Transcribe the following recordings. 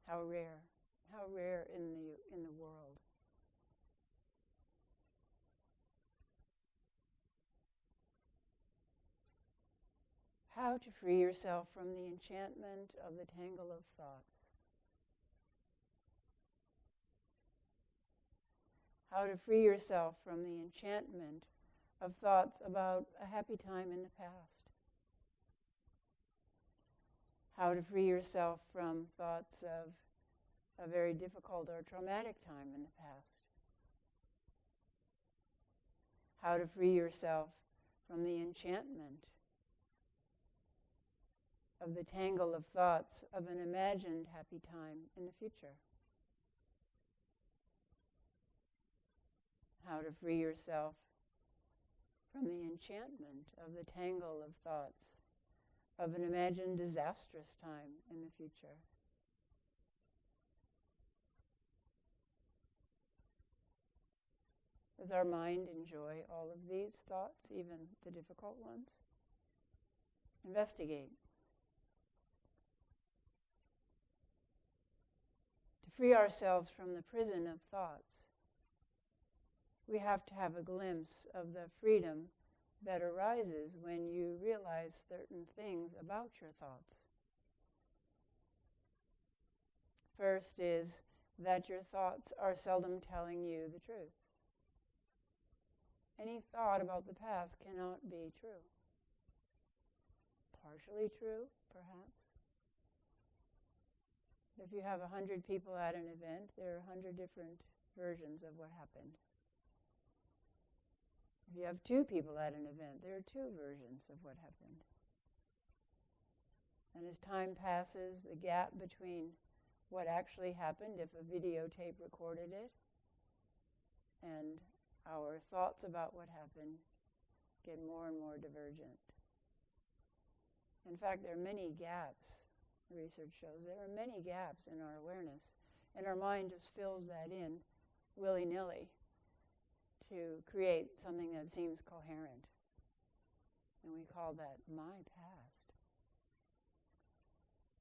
How rare in the world. How to free yourself from the enchantment of the tangle of thoughts. How to free yourself from the enchantment of thoughts about a happy time in the past. How to free yourself from thoughts of a very difficult or traumatic time in the past. How to free yourself from the enchantment of the tangle of thoughts of an imagined happy time in the future. How to free yourself from the enchantment of the tangle of thoughts of an imagined disastrous time in the future. Does our mind enjoy all of these thoughts, even the difficult ones? Investigate. To free ourselves from the prison of thoughts, we have to have a glimpse of the freedom that arises when you realize certain things about your thoughts. First is that your thoughts are seldom telling you the truth. Any thought about the past cannot be true. Partially true, perhaps. If you have 100 people at an event, there are 100 different versions of what happened. If you have 2 people at an event, there are 2 versions of what happened. And as time passes, the gap between what actually happened, if a videotape recorded it, and our thoughts about what happened get more and more divergent. In fact, there are many gaps. The research shows there are many gaps in our awareness, and our mind just fills that in willy-nilly to create something that seems coherent. And we call that my past.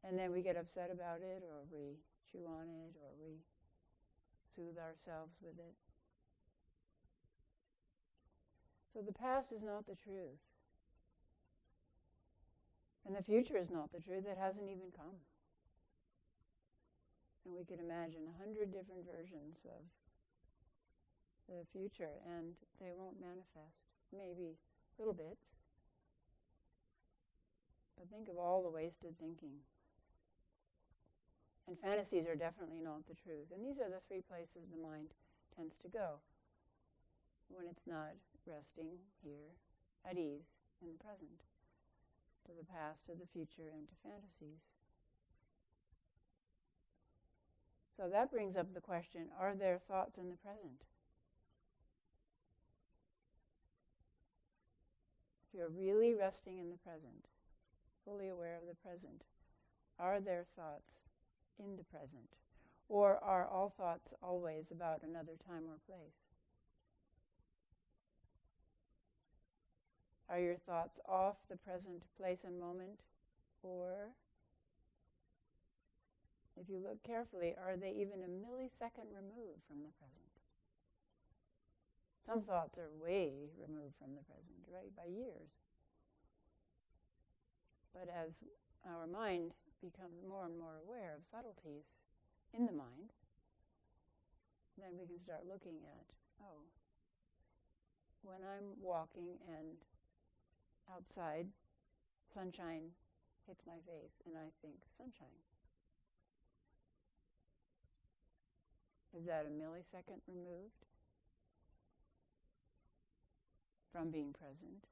And then we get upset about it, or we chew on it, or we soothe ourselves with it. So the past is not the truth. And the future is not the truth. It hasn't even come. And we could imagine 100 different versions of the future, and they won't manifest. Maybe little bits. But think of all the wasted thinking. And fantasies are definitely not the truth. And these are the 3 places the mind tends to go when it's not resting here at ease in the present. To the past, to the future, and to fantasies. So that brings up the question, are there thoughts in the present? If you're really resting in the present, fully aware of the present, are there thoughts in the present? Or are all thoughts always about another time or place? Are your thoughts off the present place and moment? Or, if you look carefully, are they even a millisecond removed from the present? Some thoughts are way removed from the present, right, by years. But as our mind becomes more and more aware of subtleties in the mind, then we can start looking at, when I'm walking and outside, sunshine hits my face, and I think, sunshine. Is that a millisecond removed from being present?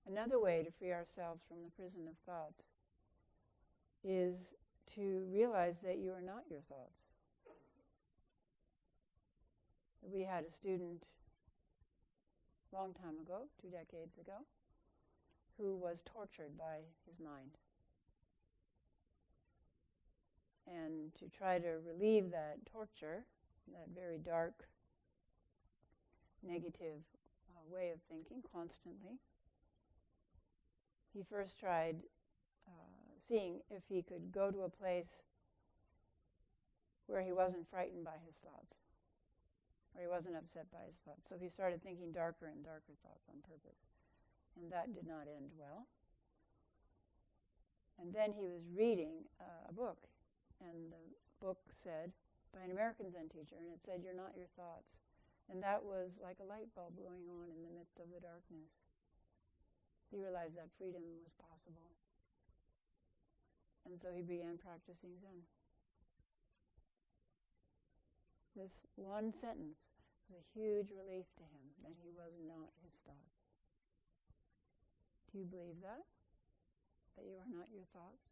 Another way to free ourselves from the prison of thoughts is to realize that you are not your thoughts. We had a student a long time ago, 2 decades ago, who was tortured by his mind. And to try to relieve that torture, that very dark, negative way of thinking constantly, he first tried seeing if he could go to a place where he wasn't frightened by his thoughts, or he wasn't upset by his thoughts. So he started thinking darker and darker thoughts on purpose. And that did not end well. And then he was reading a book, and the book said, by an American Zen teacher, and it said, "You're not your thoughts." And that was like a light bulb going on in the midst of the darkness. He realized that freedom was possible. And so he began practicing Zen. This one sentence was a huge relief to him, that he was not his thoughts. Do you believe that? That you are not your thoughts?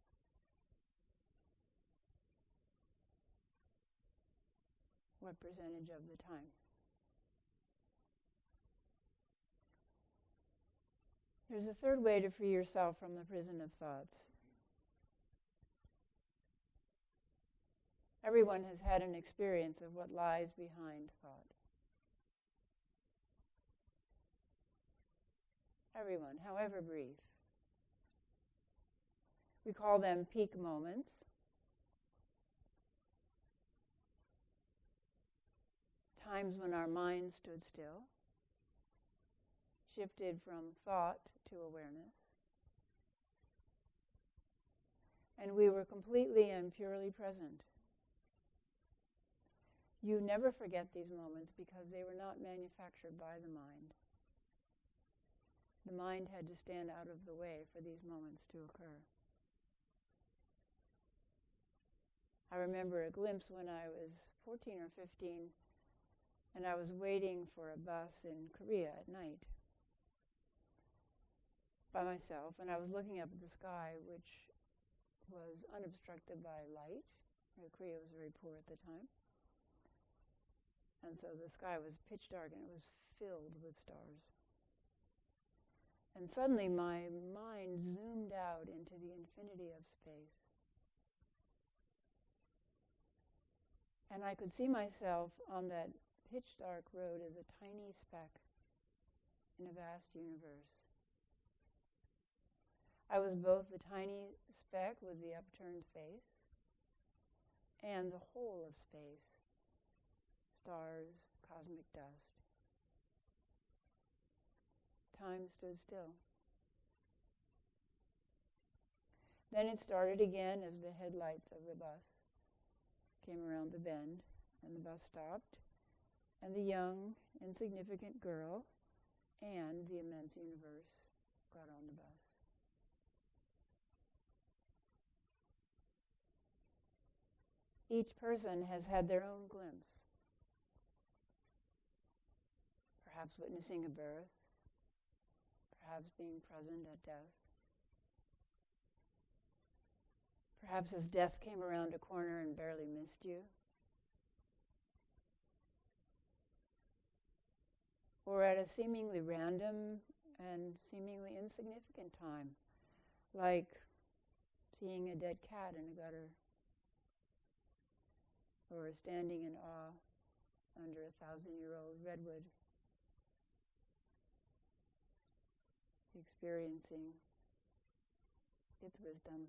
What percentage of the time? There's a third way to free yourself from the prison of thoughts. Everyone has had an experience of what lies behind thought. Everyone, however brief. We call them peak moments. Times when our mind stood still, shifted from thought to awareness, and we were completely and purely present. You never forget these moments because they were not manufactured by the mind. The mind had to stand out of the way for these moments to occur. I remember a glimpse when I was 14 or 15, and I was waiting for a bus in Korea at night by myself, and I was looking up at the sky, which was unobstructed by light. Korea was very poor at the time. And so the sky was pitch dark, and it was filled with stars. And suddenly my mind zoomed out into the infinity of space. And I could see myself on that pitch dark road as a tiny speck in a vast universe. I was both the tiny speck with the upturned face and the whole of space, stars, cosmic dust. Time stood still. Then it started again as the headlights of the bus came around the bend, and the bus stopped, and the young, insignificant girl and the immense universe got on the bus. Each person has had their own glimpse, perhaps witnessing a birth, perhaps being present at death. Perhaps as death came around a corner and barely missed you. Or at a seemingly random and seemingly insignificant time, like seeing a dead cat in a gutter, or standing in awe under a 1,000-year-old redwood, experiencing its wisdom.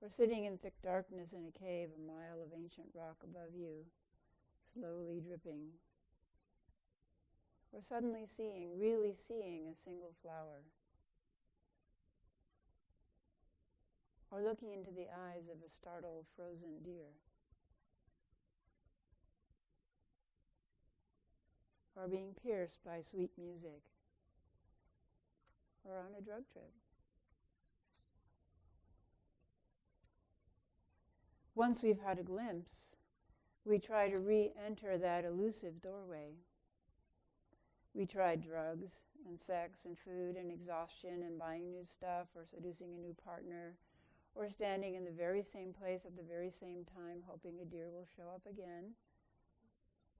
Or sitting in thick darkness in a cave, a mile of ancient rock above you, slowly dripping. Or suddenly really seeing a single flower. Or looking into the eyes of a startled frozen deer. Or being pierced by sweet music. Or on a drug trip. Once we've had a glimpse, we try to re-enter that elusive doorway. We tried drugs and sex and food and exhaustion and buying new stuff or seducing a new partner or standing in the very same place at the very same time hoping a deer will show up again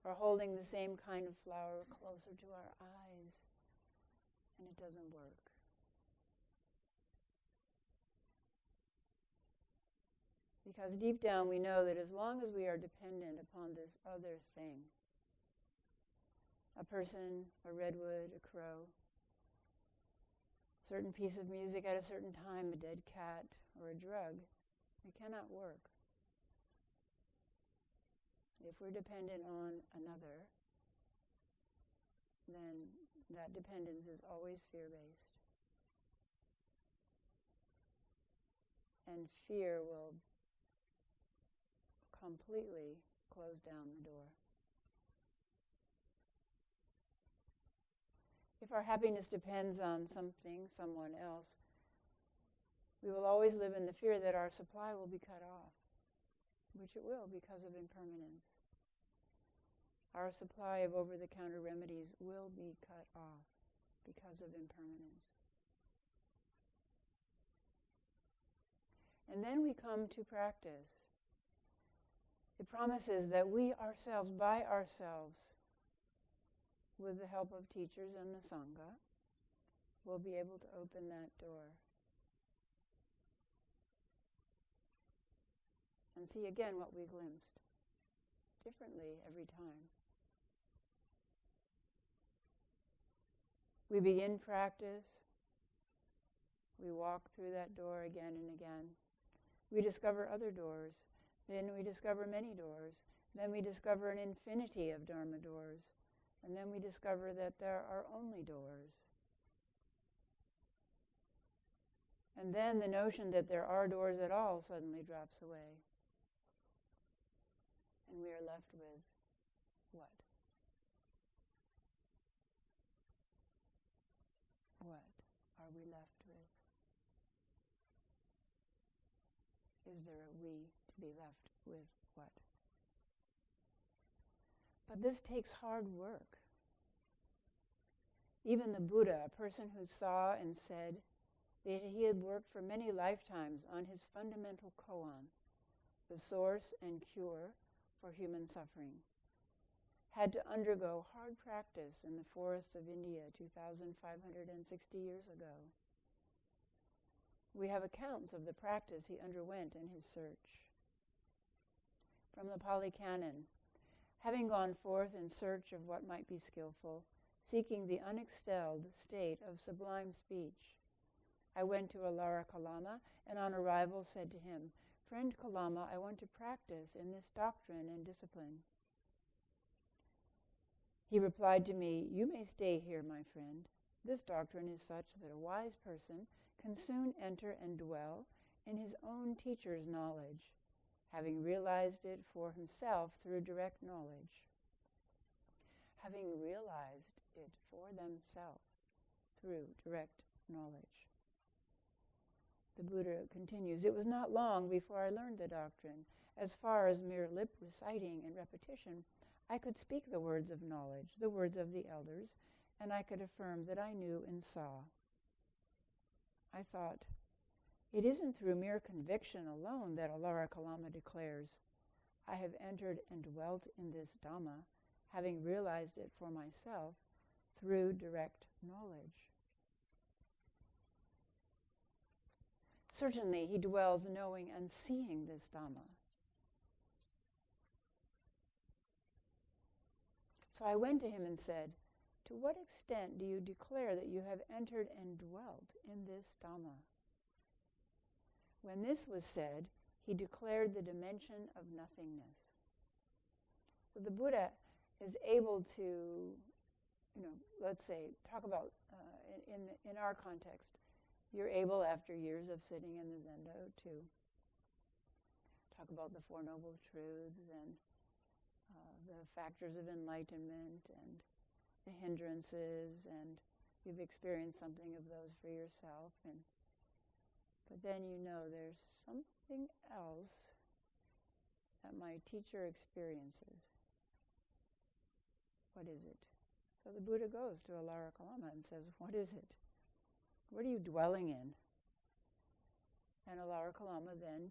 or holding the same kind of flower closer to our eyes, and it doesn't work. Because deep down we know that as long as we are dependent upon this other thing, a person, a redwood, a crow, certain piece of music at a certain time, a dead cat, or a drug. It cannot work. If we're dependent on another, then that dependence is always fear-based. And fear will completely close down the door. If our happiness depends on something, someone else, we will always live in the fear that our supply will be cut off, which it will because of impermanence. Our supply of over-the-counter remedies will be cut off because of impermanence. And then we come to practice. It promises that we ourselves, by ourselves, with the help of teachers and the Sangha, will be able to open that door. And see again what we glimpsed, differently every time. We begin practice, we walk through that door again and again. We discover other doors, then we discover many doors, then we discover an infinity of Dharma doors, and then we discover that there are only doors. And then the notion that there are doors at all suddenly drops away. And we are left with what? What are we left with? Is there a we to be left with what? But this takes hard work. Even the Buddha, a person who saw and said that he had worked for many lifetimes on his fundamental koan, the source and cure for human suffering, had to undergo hard practice in the forests of India 2,560 years ago. We have accounts of the practice he underwent in his search. From the Pali Canon, having gone forth in search of what might be skillful, seeking the unexcelled state of sublime speech, I went to Alara Kalama, and on arrival said to him, "Friend Kalama, I want to practice in this doctrine and discipline." He replied to me, "You may stay here, my friend. This doctrine is such that a wise person can soon enter and dwell in his own teacher's knowledge, having realized it for himself through direct knowledge." Having realized it for themselves through direct knowledge. The Buddha continues, "It was not long before I learned the doctrine. As far as mere lip reciting and repetition, I could speak the words of knowledge, the words of the elders, and I could affirm that I knew and saw." I thought, it isn't through mere conviction alone that Alara Kalama declares, "I have entered and dwelt in this Dhamma, having realized it for myself through direct knowledge." Certainly, he dwells knowing and seeing this Dhamma. So I went to him and said, "To what extent do you declare that you have entered and dwelt in this Dhamma?" When this was said, he declared the dimension of nothingness. So the Buddha is able to, let's say, talk about, in our context, you're able, after years of sitting in the Zendo, to talk about the Four Noble Truths and the factors of enlightenment and the hindrances, and you've experienced something of those for yourself. But then there's something else that my teacher experiences. What is it? So the Buddha goes to Alara Kalama and says, "What is it? What are you dwelling in?" And Alara Kalama then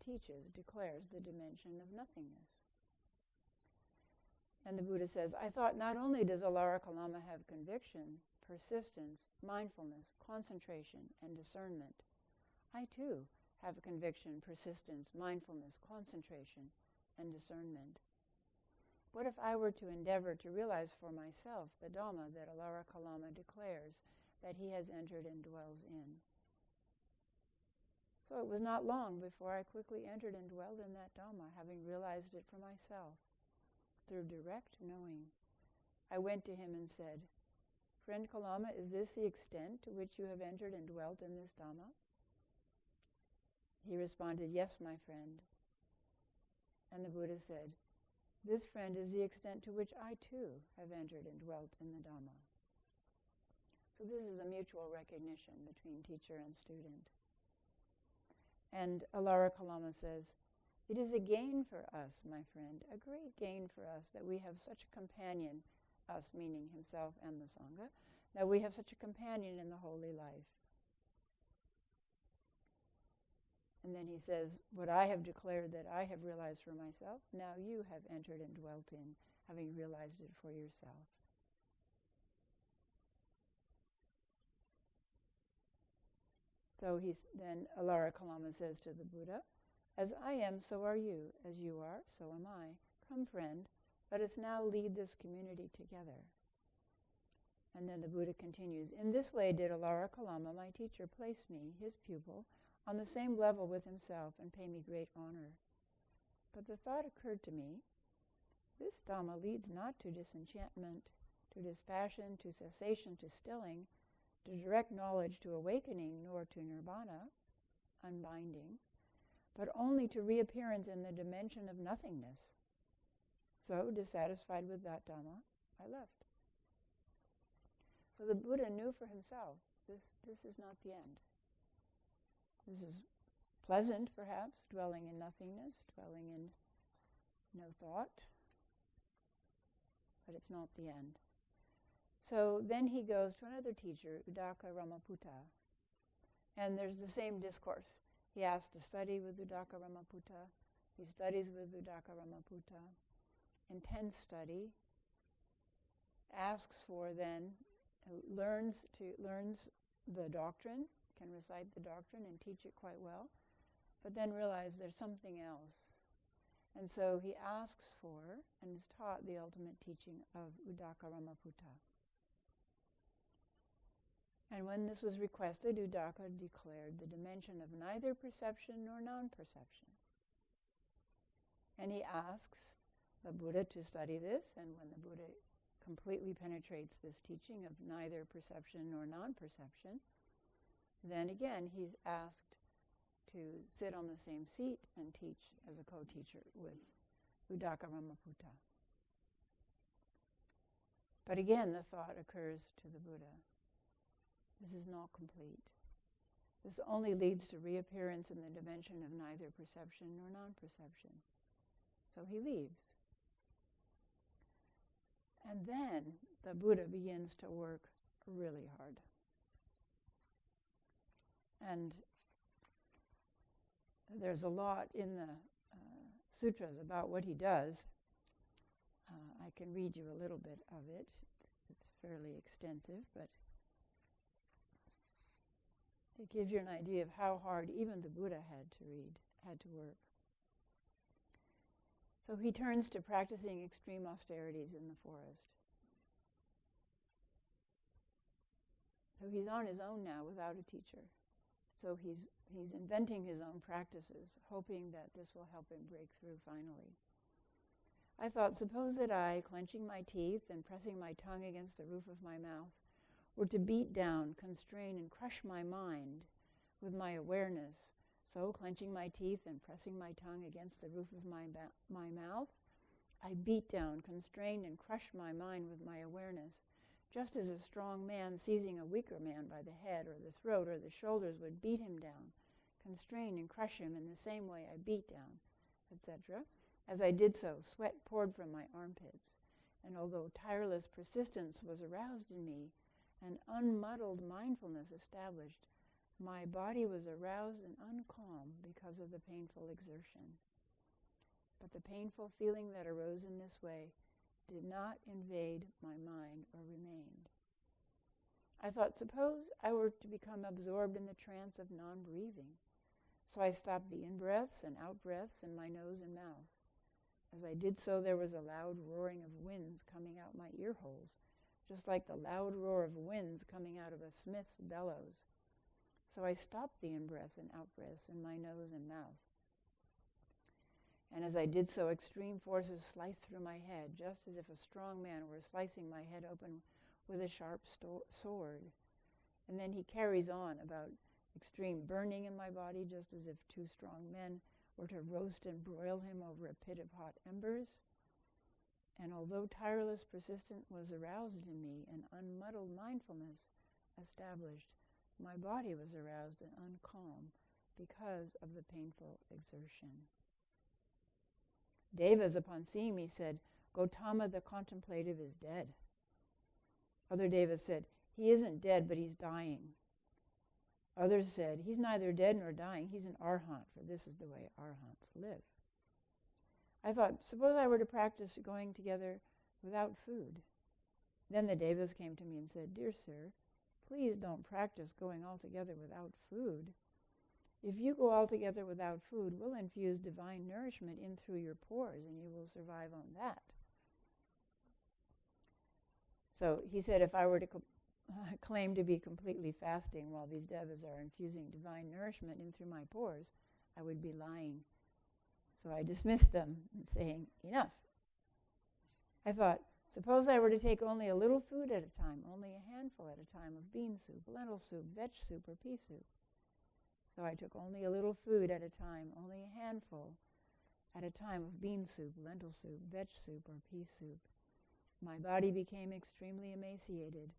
declares the dimension of nothingness. And the Buddha says, "I thought not only does Alara Kalama have conviction, persistence, mindfulness, concentration, and discernment, I too have conviction, persistence, mindfulness, concentration, and discernment. What if I were to endeavor to realize for myself the Dhamma that Alara Kalama declares that he has entered and dwells in? So it was not long before I quickly entered and dwelled in that Dhamma, having realized it for myself, through direct knowing. I went to him and said, "Friend Kalama, is this the extent to which you have entered and dwelt in this Dhamma?" He responded, "Yes, my friend." And the Buddha said, "This, friend, is the extent to which I too have entered and dwelt in the Dhamma." So this is a mutual recognition between teacher and student. And Alara Kalama says, "It is a gain for us, my friend, a great gain for us that we have such a companion," us meaning himself and the Sangha, "that we have such a companion in the holy life." And then he says, "What I have declared that I have realized for myself, now you have entered and dwelt in, having realized it for yourself." So then Alara Kalama says to the Buddha, "As I am, so are you. As you are, so am I. Come, friend, let us now lead this community together." And then the Buddha continues, "In this way did Alara Kalama, my teacher, place me, his pupil, on the same level with himself and pay me great honor. But the thought occurred to me, this Dhamma leads not to disenchantment, to dispassion, to cessation, to stilling, to direct knowledge, to awakening, nor to nirvana, unbinding, but only to reappearance in the dimension of nothingness. So, dissatisfied with that Dhamma, I left." So the Buddha knew for himself, this is not the end. This is pleasant, perhaps, dwelling in nothingness, dwelling in no thought, but it's not the end. So then he goes to another teacher, Uddaka Ramaputta, and there's the same discourse. He asks to study with Uddaka Ramaputta. He studies with Uddaka Ramaputta, intense study, asks for then, learns the doctrine, can recite the doctrine and teach it quite well, but then realizes there's something else. And so he asks for and is taught the ultimate teaching of Uddaka Ramaputta. And when this was requested, Uddaka declared the dimension of neither perception nor non-perception. And he asks the Buddha to study this, and when the Buddha completely penetrates this teaching of neither perception nor non-perception, then again he's asked to sit on the same seat and teach as a co-teacher with Uddaka Ramaputta. But again the thought occurs to the Buddha, this is not complete. This only leads to reappearance in the dimension of neither perception nor non-perception. So he leaves. And then the Buddha begins to work really hard. And there's a lot in the sutras about what he does. I can read you a little bit of it. It's fairly extensive, but it gives you an idea of how hard even the Buddha had to work. So he turns to practicing extreme austerities in the forest. So he's on his own now without a teacher. So he's inventing his own practices, hoping that this will help him break through finally. I thought, suppose that I, clenching my teeth and pressing my tongue against the roof of my mouth, were to beat down, constrain, and crush my mind with my awareness. So, clenching my teeth and pressing my tongue against the roof of my mouth, I beat down, constrain, and crush my mind with my awareness, just as a strong man seizing a weaker man by the head or the throat or the shoulders would beat him down, constrain and crush him in the same way I beat down, etc. As I did so, sweat poured from my armpits, and although tireless persistence was aroused in me, an unmuddled mindfulness established, my body was aroused and uncalm because of the painful exertion. But the painful feeling that arose in this way did not invade my mind or remained. I thought, suppose I were to become absorbed in the trance of non-breathing. So I stopped the in-breaths and out-breaths in my nose and mouth. As I did so, there was a loud roaring of winds coming out my ear holes, just like the loud roar of winds coming out of a smith's bellows. So I stopped the in-breaths and out-breaths in my nose and mouth. And as I did so, extreme forces sliced through my head, just as if a strong man were slicing my head open with a sharp sword. And then he carries on about extreme burning in my body, just as if two strong men were to roast and broil him over a pit of hot embers. And although tireless persistence was aroused in me and unmuddled mindfulness established, my body was aroused and uncalm because of the painful exertion. Devas, upon seeing me, said, "Gautama the contemplative is dead." Other devas said, "He isn't dead, but he's dying." Others said, "He's neither dead nor dying, he's an arhat, for this is the way arhats live." I thought, suppose I were to practice going together without food. Then the devas came to me and said, "Dear sir, please don't practice going altogether without food. If you go altogether without food, we'll infuse divine nourishment in through your pores and you will survive on that." So he said if I were to claim to be completely fasting while these devas are infusing divine nourishment in through my pores, I would be lying. So I dismissed them and saying, "Enough." I thought, suppose I were to take only a little food at a time, only a handful at a time of bean soup, lentil soup, veg soup, or pea soup. So I took only a little food at a time, only a handful at a time of bean soup, lentil soup, veg soup, or pea soup. My body became extremely emaciated.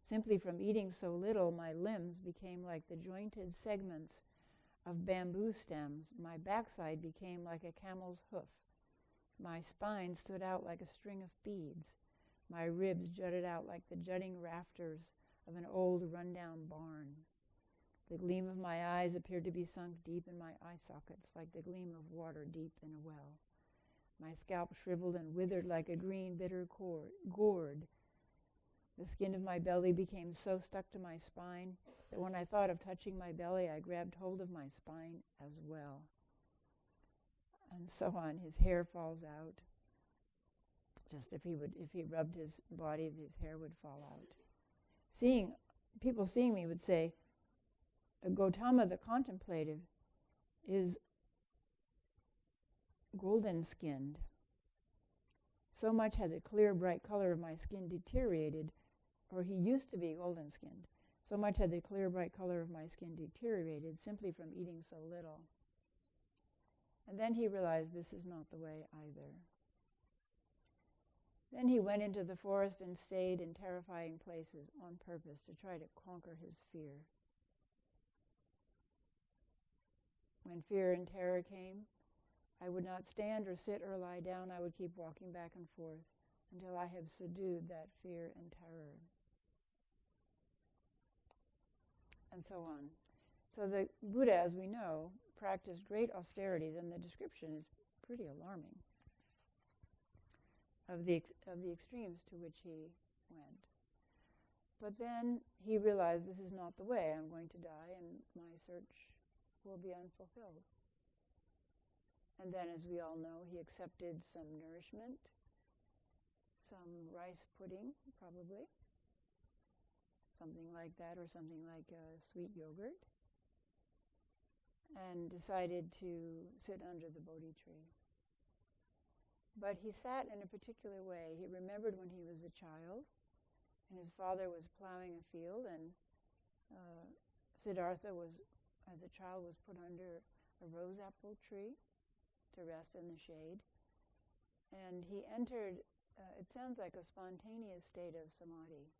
Simply from eating so little, my limbs became like the jointed segments of bamboo stems. My backside became like a camel's hoof. My spine stood out like a string of beads. My ribs jutted out like the jutting rafters of an old run-down barn. The gleam of my eyes appeared to be sunk deep in my eye sockets, like the gleam of water deep in a well. My scalp shriveled and withered like a green, bitter gourd. The skin of my belly became so stuck to my spine that when I thought of touching my belly, I grabbed hold of my spine as well. And so on. His hair falls out. Just if he rubbed his body, his hair would fall out. People seeing me would say, "Gautama the contemplative is golden-skinned. So much had the clear, bright color of my skin deteriorated, or he used to be golden-skinned. So much had the clear, bright color of my skin deteriorated simply from eating so little." And then he realized this is not the way either. Then he went into the forest and stayed in terrifying places on purpose to try to conquer his fear. When fear and terror came, I would not stand or sit or lie down. I would keep walking back and forth until I have subdued that fear and terror. And so on. So the Buddha, as we know, practiced great austerities, and the description is pretty alarming of the extremes to which he went. But then he realized this is not the way. I'm going to die, and my search will be unfulfilled. And then, as we all know, he accepted some nourishment, some rice pudding, probably, something like that, or something like sweet yogurt, and decided to sit under the Bodhi tree. But he sat in a particular way. He remembered when he was a child, and his father was plowing a field, and Siddhartha as a child, was put under a rose apple tree to rest in the shade. And he entered, it sounds like a spontaneous state of samadhi,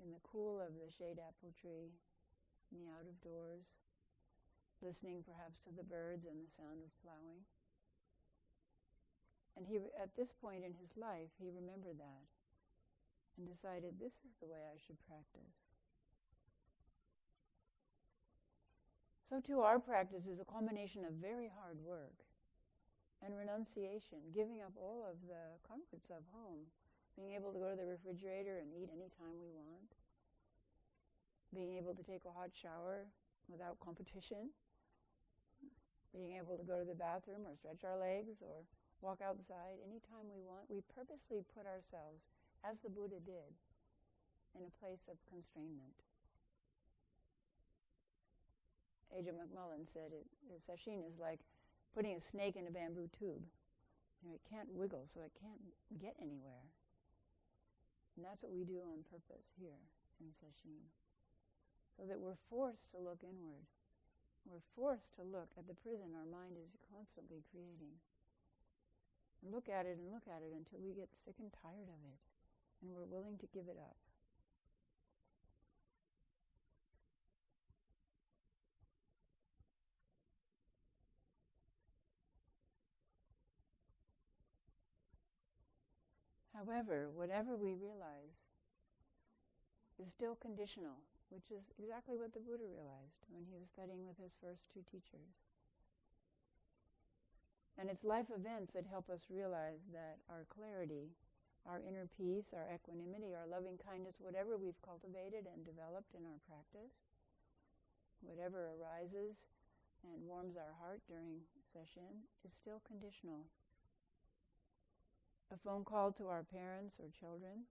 in the cool of the shade apple tree, in the out of doors, listening perhaps to the birds and the sound of plowing. And he, at this point in his life, he remembered that and decided, this is the way I should practice. So too, our practice is a combination of very hard work and renunciation, giving up all of the comforts of home, being able to go to the refrigerator and eat any time we want, being able to take a hot shower without competition, being able to go to the bathroom or stretch our legs or walk outside anytime we want. We purposely put ourselves, as the Buddha did, in a place of constrainment. Agent McMullen said Sesshin is like putting a snake in a bamboo tube. It can't wiggle, so it can't get anywhere. And that's what we do on purpose here in Sesshin. So that we're forced to look inward. We're forced to look at the prison our mind is constantly creating. And look at it until we get sick and tired of it. And we're willing to give it up. However, whatever we realize is still conditional, which is exactly what the Buddha realized when he was studying with his first two teachers. And it's life events that help us realize that our clarity, our inner peace, our equanimity, our loving kindness, whatever we've cultivated and developed in our practice, whatever arises and warms our heart during session, is still conditional. A phone call to our parents or children,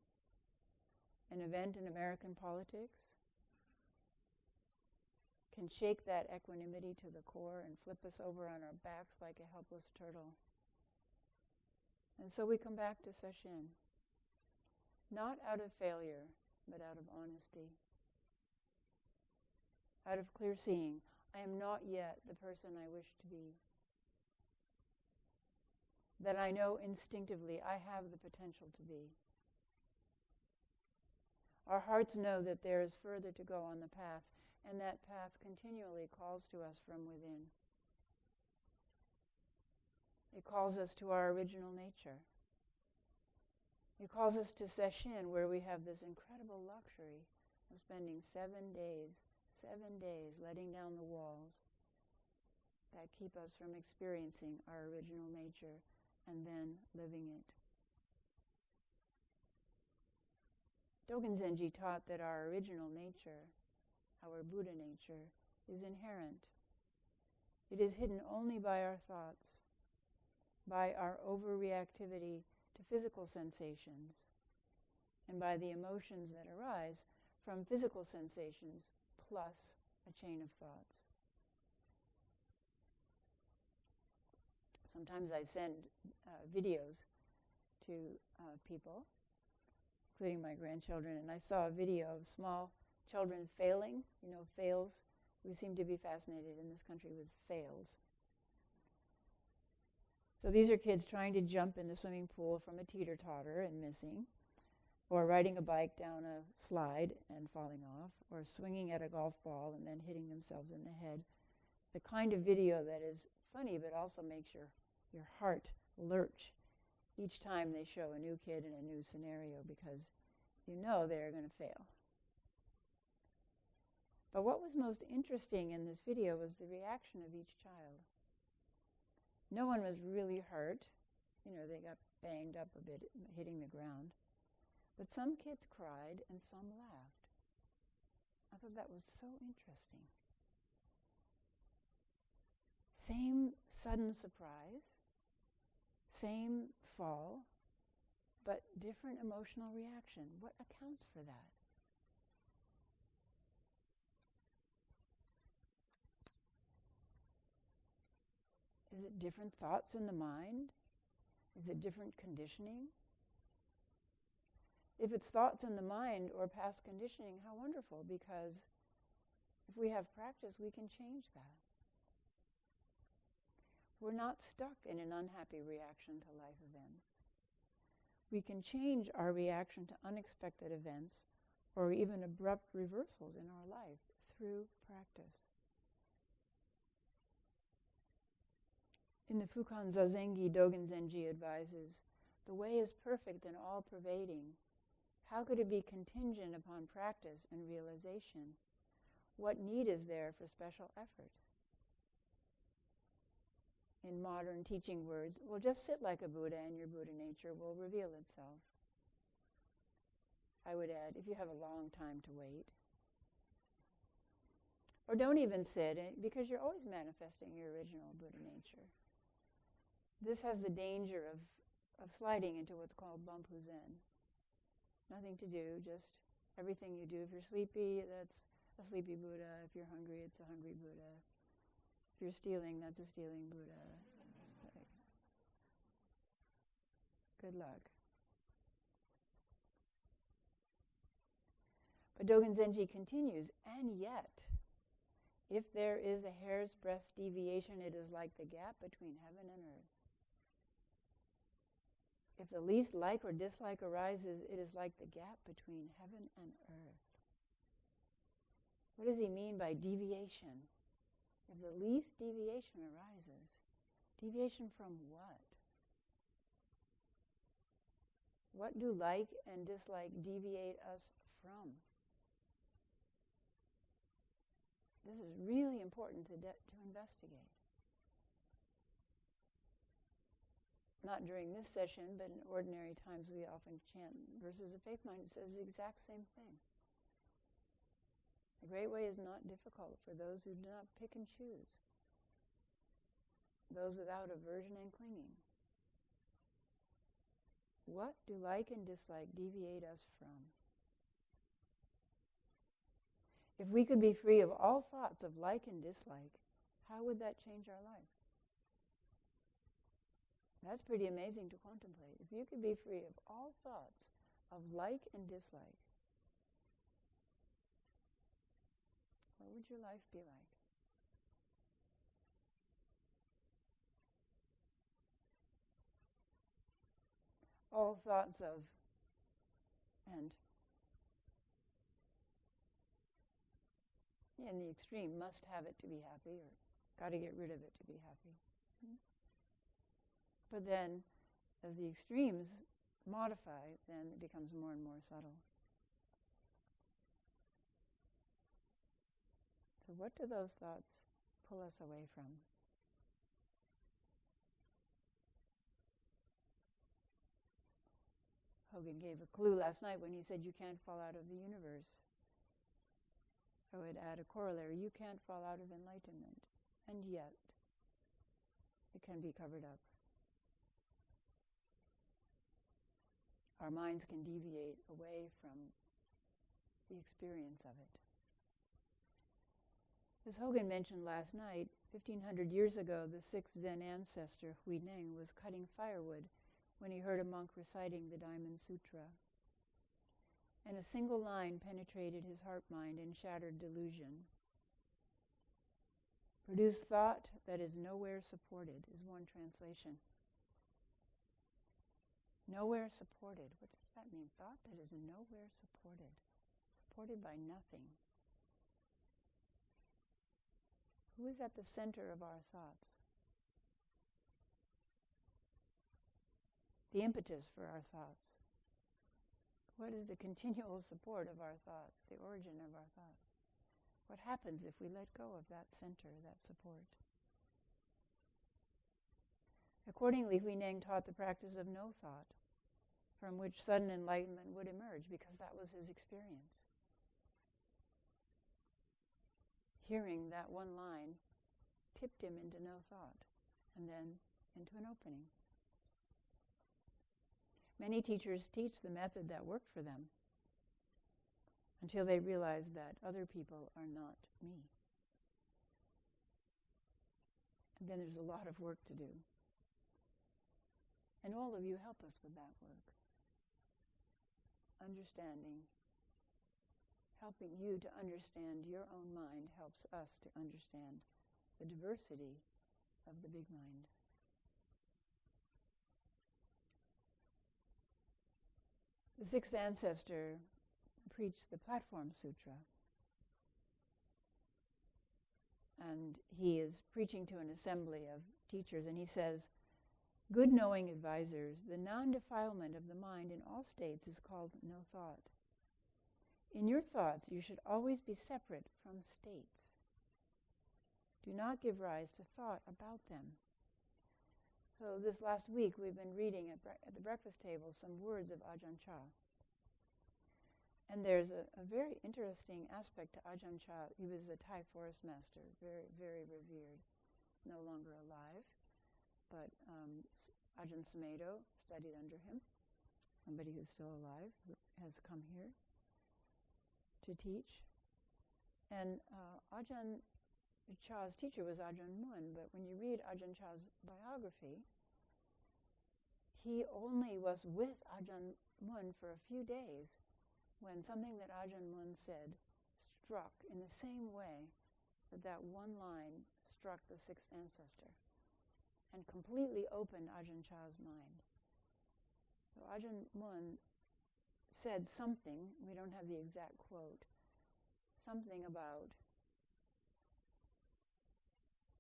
an event in American politics, can shake that equanimity to the core and flip us over on our backs like a helpless turtle. And so we come back to Sesshin, not out of failure, but out of honesty, out of clear seeing. I am not yet the person I wish to be. That I know instinctively I have the potential to be. Our hearts know that there is further to go on the path, and that path continually calls to us from within. It calls us to our original nature. It calls us to Sesshin, where we have this incredible luxury of spending 7 days letting down the walls that keep us from experiencing our original nature and then living it. Dogen Zenji taught that our original nature, our Buddha nature, is inherent. It is hidden only by our thoughts, by our overreactivity to physical sensations, and by the emotions that arise from physical sensations plus a chain of thoughts. Sometimes I send videos to people, including my grandchildren, and I saw a video of small children failing, fails. We seem to be fascinated in this country with fails. So these are kids trying to jump in the swimming pool from a teeter-totter and missing, or riding a bike down a slide and falling off, or swinging at a golf ball and then hitting themselves in the head. The kind of video that is funny but also makes your heart lurch each time they show a new kid in a new scenario, because you know they're going to fail. But what was most interesting in this video was the reaction of each child. No one was really hurt. They got banged up a bit, hitting the ground. But some kids cried and some laughed. I thought that was so interesting. Same sudden surprise, same fall, but different emotional reaction. What accounts for that? Is it different thoughts in the mind? Is it different conditioning? If it's thoughts in the mind or past conditioning, how wonderful, because if we have practice, we can change that. We're not stuck in an unhappy reaction to life events. We can change our reaction to unexpected events or even abrupt reversals in our life through practice. In the Fukan Zazengi, Dogen Zenji advises, the way is perfect and all-pervading. How could it be contingent upon practice and realization? What need is there for special effort? In modern teaching words, well, just sit like a Buddha and your Buddha nature will reveal itself. I would add, if you have a long time to wait. Or don't even sit, because you're always manifesting your original Buddha nature. This has the danger of sliding into what's called Bumpu Zen. Nothing to do, just everything you do. If you're sleepy, that's a sleepy Buddha. If you're hungry, it's a hungry Buddha. If you're stealing, that's a stealing Buddha. It's like, good luck. But Dogen Zenji continues, and yet, if there is a hair's breadth deviation, it is like the gap between heaven and earth. If the least like or dislike arises, it is like the gap between heaven and earth. What does he mean by deviation? If the least deviation arises, deviation from what? What do like and dislike deviate us from? This is really important to investigate. Not during this session, but in ordinary times we often chant verses of faith mind. It says the exact same thing. The great way is not difficult for those who do not pick and choose, those without aversion and clinging. What do like and dislike deviate us from? If we could be free of all thoughts of like and dislike, how would that change our life? That's pretty amazing to contemplate. If you could be free of all thoughts of like and dislike, what would your life be like? All thoughts of, and in the extreme, must have it to be happy, or got to get rid of it to be happy. But then, as the extremes modify, then it becomes more and more subtle. So what do those thoughts pull us away from? Hogan gave a clue last night when he said you can't fall out of the universe. I would add a corollary, you can't fall out of enlightenment, and yet it can be covered up. Our minds can deviate away from the experience of it. As Hogan mentioned last night, 1,500 years ago, the sixth Zen ancestor, Hui Neng, was cutting firewood when he heard a monk reciting the Diamond Sutra. And a single line penetrated his heart-mind and shattered delusion. Produce thought that is nowhere supported, is one translation. Nowhere supported. What does that mean? Thought that is nowhere supported. Supported by nothing. Who is at the center of our thoughts? The impetus for our thoughts. What is the continual support of our thoughts, the origin of our thoughts? What happens if we let go of that center, that support? Accordingly, Hui Neng taught the practice of no thought, from which sudden enlightenment would emerge, because that was his experience. Hearing that one line tipped him into no thought, and then into an opening. Many teachers teach the method that worked for them until they realize that other people are not me. And then there's a lot of work to do. And all of you help us with that work. Understanding, helping you to understand your own mind helps us to understand the diversity of the big mind. The sixth ancestor preached the Platform Sutra. And he is preaching to an assembly of teachers, and he says, good knowing advisors, the non-defilement of the mind in all states is called no thought. In your thoughts, you should always be separate from states. Do not give rise to thought about them. So this last week, we've been reading at the breakfast table some words of Ajahn Chah. And there's a very interesting aspect to Ajahn Chah. He was a Thai forest master, very, very revered, no longer alive. But Ajahn Sumedho studied under him, somebody who's still alive, who has come here to teach. And Ajahn Chah's teacher was Ajahn Mun, but when you read Ajahn Chah's biography, he only was with Ajahn Mun for a few days when something that Ajahn Mun said struck in the same way that one line struck the sixth ancestor and completely opened Ajahn Chah's mind. So Ajahn Mun said something, we don't have the exact quote, something about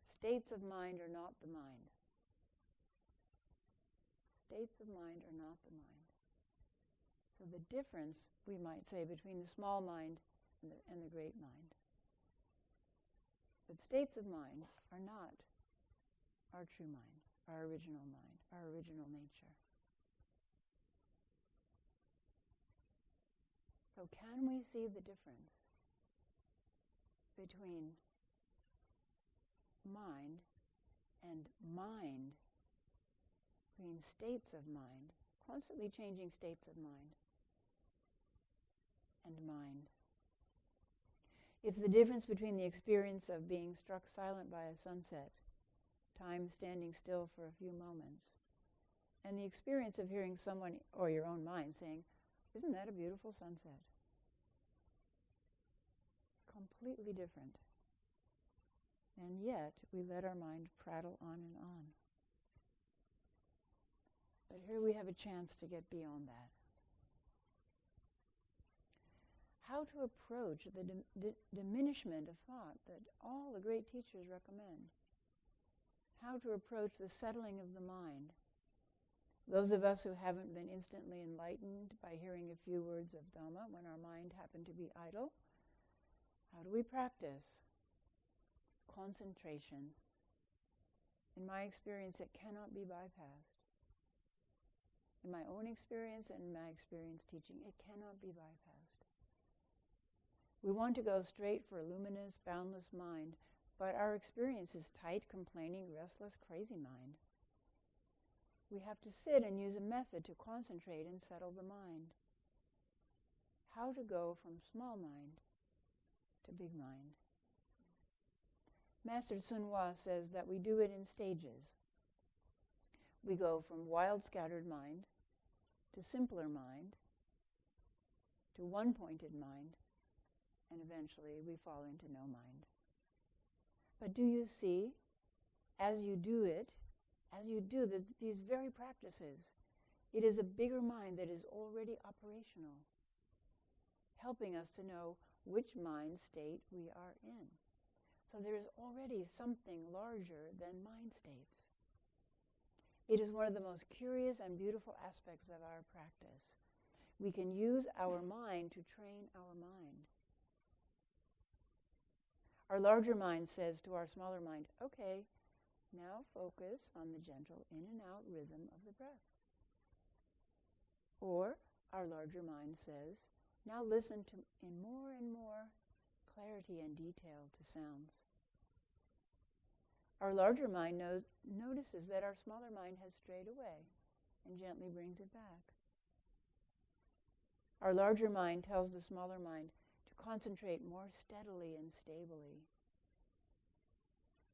states of mind are not the mind. States of mind are not the mind. So the difference, we might say, between the small mind and the great mind. But states of mind are not our true mind, our original nature. So can we see the difference between mind and mind, between states of mind, constantly changing states of mind, and mind? It's the difference between the experience of being struck silent by a sunset, time standing still for a few moments, and the experience of hearing someone or your own mind saying, "Isn't that a beautiful sunset?" Completely different. And yet, we let our mind prattle on and on. But here we have a chance to get beyond that. How to approach the diminishment of thought that all the great teachers recommend. How to approach the settling of the mind. Those of us who haven't been instantly enlightened by hearing a few words of Dhamma when our mind happened to be idle, how do we practice? Concentration. In my experience, it cannot be bypassed. In my own experience and my experience teaching, it cannot be bypassed. We want to go straight for a luminous, boundless mind, but our experience is tight, complaining, restless, crazy mind. We have to sit and use a method to concentrate and settle the mind. How to go from small mind to big mind. Master Sun Hua says that we do it in stages. We go from wild, scattered mind to simpler mind to one-pointed mind, and eventually we fall into no mind. But do you see, as you do these very practices, it is a bigger mind that is already operational, helping us to know which mind state we are in. So there is already something larger than mind states. It is one of the most curious and beautiful aspects of our practice. We can use our mind to train our mind. Our larger mind says to our smaller mind, okay, now focus on the gentle in and out rhythm of the breath. Or our larger mind says, now listen to in more and more clarity and detail to sounds. Our larger mind notices that our smaller mind has strayed away and gently brings it back. Our larger mind tells the smaller mind to concentrate more steadily and stably.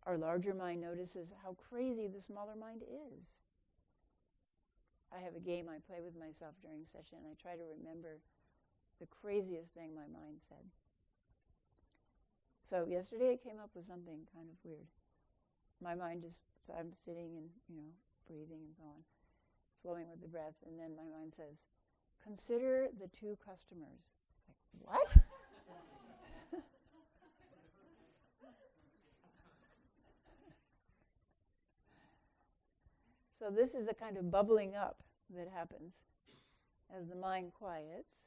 Our larger mind notices how crazy the smaller mind is. I have a game I play with myself during session, and I try to remember the craziest thing my mind said. So yesterday it came up with something kind of weird. My mind so I'm sitting and, breathing and so on, flowing with the breath, and then my mind says, consider the two customers. It's like, what? So this is a kind of bubbling up that happens as the mind quiets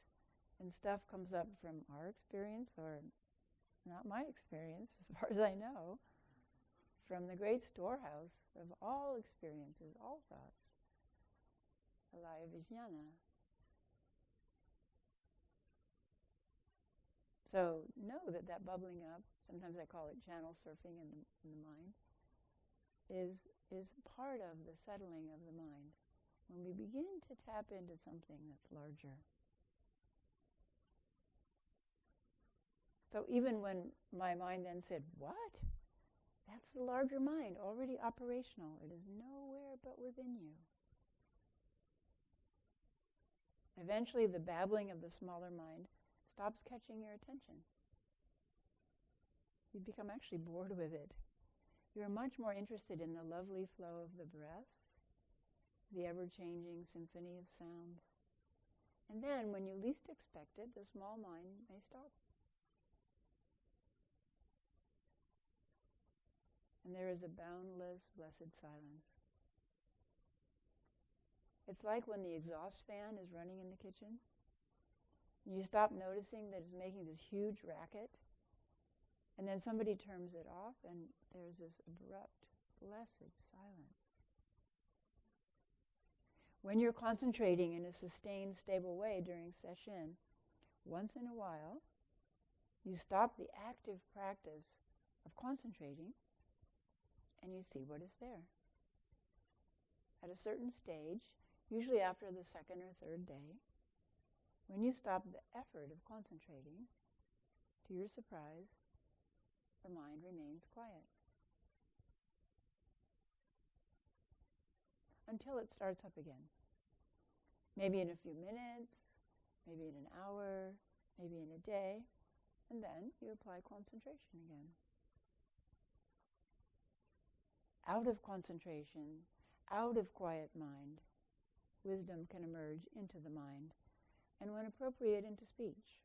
and stuff comes up from our experience, or not my experience, as far as I know, from the great storehouse of all experiences, all thoughts, alaya vijnana. So know that bubbling up, sometimes I call it channel surfing in the mind, is part of the settling of the mind when we begin to tap into something that's larger. So even when my mind then said, what? That's the larger mind, already operational. It is nowhere but within you. Eventually, the babbling of the smaller mind stops catching your attention. You become actually bored with it. You're much more interested in the lovely flow of the breath, the ever-changing symphony of sounds. And then, when you least expect it, the small mind may stop. And there is a boundless, blessed silence. It's like when the exhaust fan is running in the kitchen. You stop noticing that it's making this huge racket, and then somebody turns it off, and there's this abrupt, blessed silence. When you're concentrating in a sustained, stable way during Sesshin, once in a while, you stop the active practice of concentrating, and you see what is there. At a certain stage, usually after the second or third day, when you stop the effort of concentrating, to your surprise, the mind remains quiet. Until it starts up again. Maybe in a few minutes, maybe in an hour, maybe in a day, and then you apply concentration again. Out of concentration, out of quiet mind, wisdom can emerge into the mind, and when appropriate, into speech.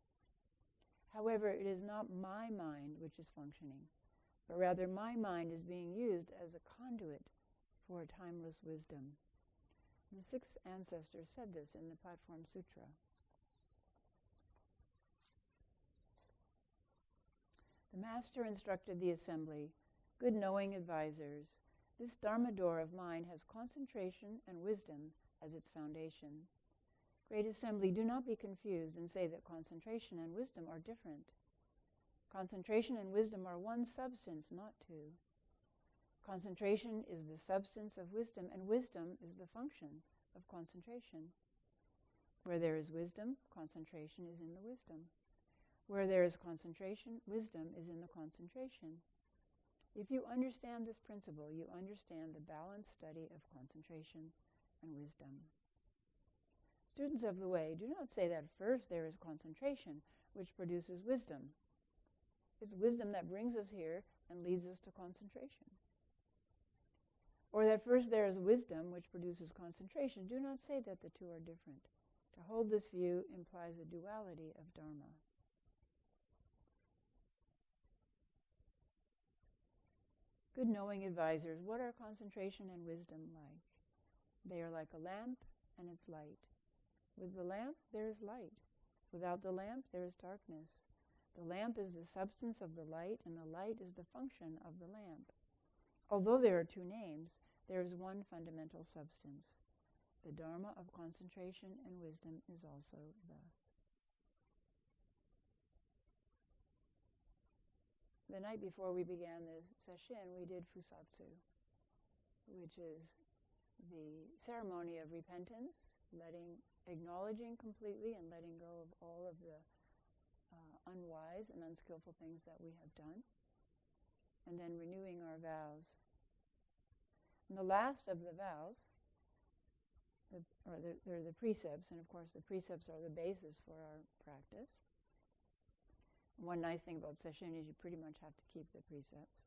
However, it is not my mind which is functioning, but rather my mind is being used as a conduit for a timeless wisdom. The sixth ancestor said this in the Platform Sutra. The master instructed the assembly, good knowing advisors, this Dharma door of mine has concentration and wisdom as its foundation. Great assembly, do not be confused and say that concentration and wisdom are different. Concentration and wisdom are one substance, not two. Concentration is the substance of wisdom, and wisdom is the function of concentration. Where there is wisdom, concentration is in the wisdom. Where there is concentration, wisdom is in the concentration. If you understand this principle, you understand the balanced study of concentration and wisdom. Students of the way, do not say that first there is concentration, which produces wisdom. It's wisdom that brings us here and leads us to concentration. Or that first there is wisdom, which produces concentration. Do not say that the two are different. To hold this view implies a duality of Dharma. Good knowing advisors, what are concentration and wisdom like? They are like a lamp and its light. With the lamp, there is light. Without the lamp, there is darkness. The lamp is the substance of the light, and the light is the function of the lamp. Although there are two names, there is one fundamental substance. The Dharma of concentration and wisdom is also thus. The night before we began this session, we did Fusatsu, which is the ceremony of repentance, acknowledging completely and letting go of all of the unwise and unskillful things that we have done, and then renewing our vows. And the last of the vows, they're the precepts, and of course the precepts are the basis for our practice. One nice thing about Sesshin is you pretty much have to keep the precepts.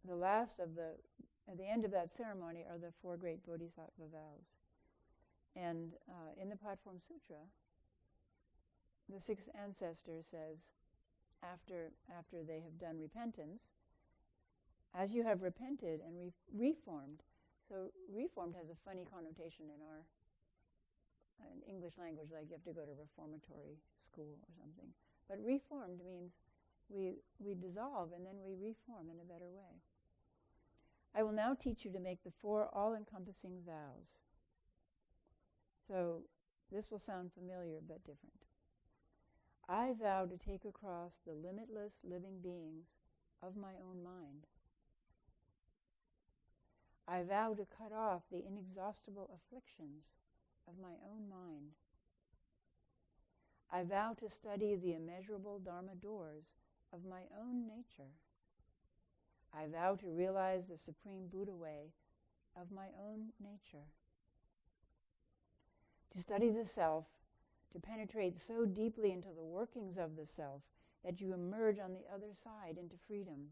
At the end of that ceremony are the four great bodhisattva vows. And in the Platform Sutra, the sixth ancestor says, after they have done repentance, as you have repented and reformed. So reformed has a funny connotation in our English language, like you have to go to reformatory school or something. But reformed means we dissolve and then we reform in a better way. I will now teach you to make the four all-encompassing vows. So this will sound familiar but different. I vow to take across the limitless living beings of my own mind. I vow to cut off the inexhaustible afflictions of my own mind. I vow to study the immeasurable Dharma doors of my own nature. I vow to realize the supreme Buddha way of my own nature. To study the self, to penetrate so deeply into the workings of the self that you emerge on the other side into freedom,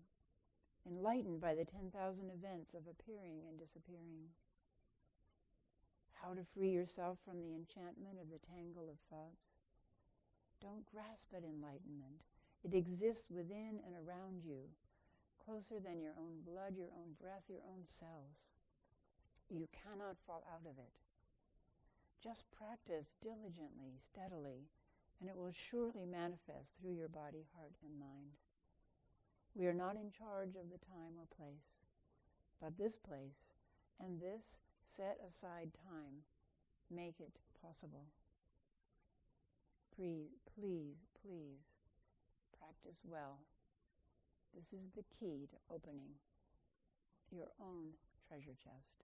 enlightened by the 10,000 events of appearing and disappearing. How to free yourself from the enchantment of the tangle of thoughts. Don't grasp at enlightenment. It exists within and around you, closer than your own blood, your own breath, your own cells. You cannot fall out of it. Just practice diligently, steadily, and it will surely manifest through your body, heart, and mind. We are not in charge of the time or place, but this place and this set-aside time make it possible. Please, practice well. This is the key to opening your own treasure chest.